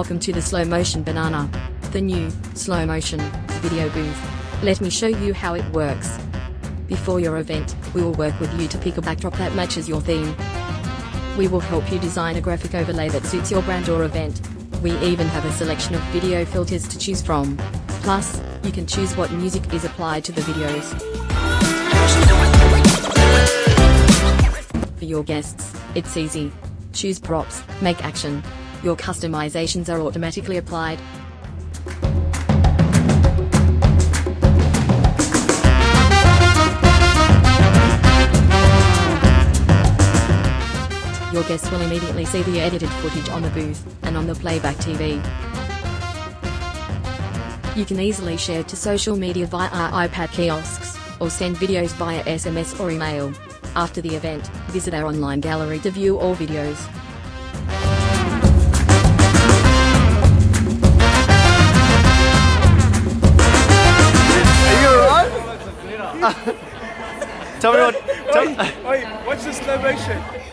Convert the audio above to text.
Welcome to the Slow Motion Banana, the new slow motion video booth. Let me show you how it works. Before your event, we will work with you to pick a backdrop that matches your theme. We will help you design a graphic overlay that suits your brand or event. We even have a selection of video filters to choose from. Plus, you can choose what music is applied to the videos. For your guests, it's easy. Choose props, make action. Your customizations are automatically applied. Your guests will immediately see the edited footage on the booth and on the playback TV. You can easily share to social media via iPad kiosks, or send videos via SMS or email. After the event, visit our online gallery to view all videos. Are you alright? Tell me what. Wait, watch the slow motion.